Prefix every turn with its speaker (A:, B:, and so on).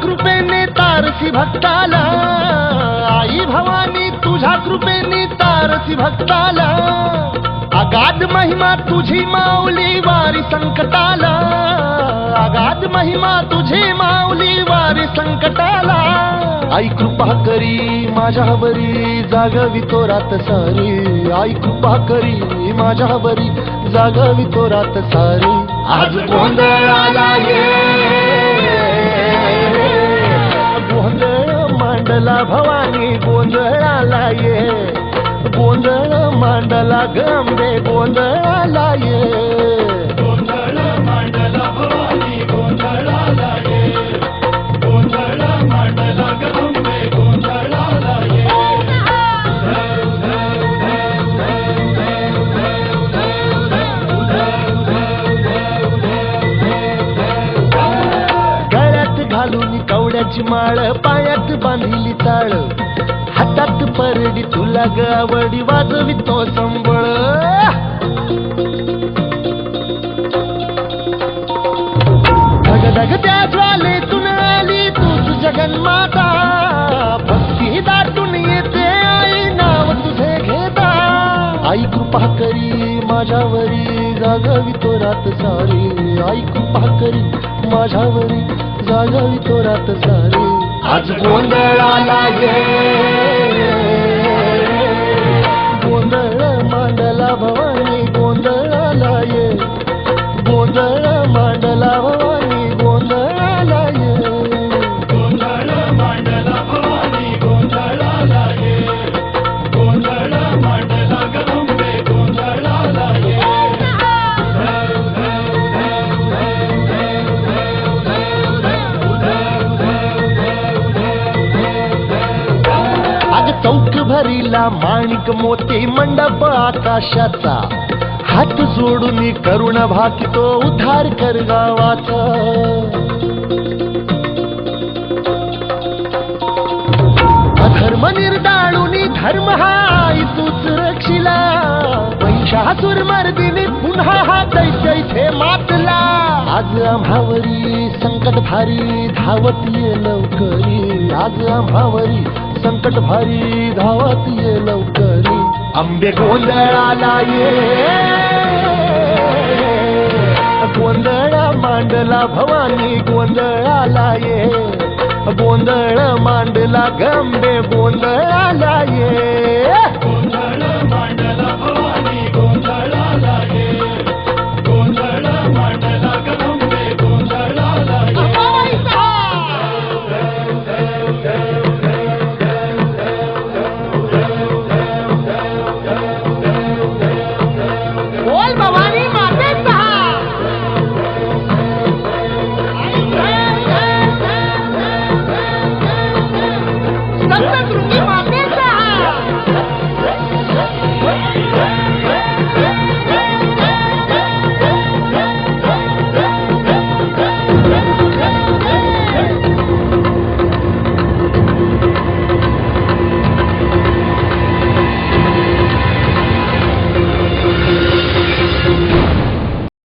A: कृपेने तारसी भक्ताला, आई भवानी तुझ्या कृपेने तारसी भक्ताला, अगाध महिमा तुझी माऊली वारी संकटाला, अगाध महिमा तुझी माऊली वारी संकटाला. आई कृपा करी माझ्यावरी जागवी तो रात सारी, आई कृपा करी माझ्यावरी जागवी तो रात सारी. आज गोंधळाला ये, गोंधळ मांडला भवानी गोंधळाला ये, गोंधळ मांडला गंबे गोंधळाला ये,
B: गोंधळ मांडला भवानी गोंधळाला ये, गोंधळ मांडला गंबे गोंधळाला ये.
A: गळ्यात घालून कवड्याची माळ, पायात बांधिली चाळ, हातात परडी तुला गावडी वाजवी तो संबळ. धगधग त्या ज्वालेतून आली तूच जगन्माता, भक्ती दाटून येते आई नाव तुझे घेता. आई कृपा करी माझ्यावरी जागवी तो रात सारी, आई कृपा करी माझ्यावरी जागवी तो रात सारी. आज गोंधळाला ये, गोंधळ मांडला भवानी गोंधळाला ये, गोंधळ मांडला भवानी गोंधळाला ये,
B: गोंधळ मांडला भवानी गोंधळाला ये, गोंधळ मांडला गंबे गोंधळाला ये.
A: आज चौक भरीला माणिक मोती मंडप आकाशाचा, हात जोडून करुण भाकितो उद्धार कर गावाचा. अधर्म निर्दाळून धर्म हा तूच रक्षिला, महिषासुर मर्दिनी पुन्हा हा दैत्य मातला. आज आम्हावरी संकट भारी धावत ये लवकरी, आज आम्हावरी संकट भारी धावत ये लवकरी. अंबे गोंधळाला ये, गोंधळ मांडला भवानी गोंधळाला ये, गोंधळ मांडला गंबे गोंधळाला ये.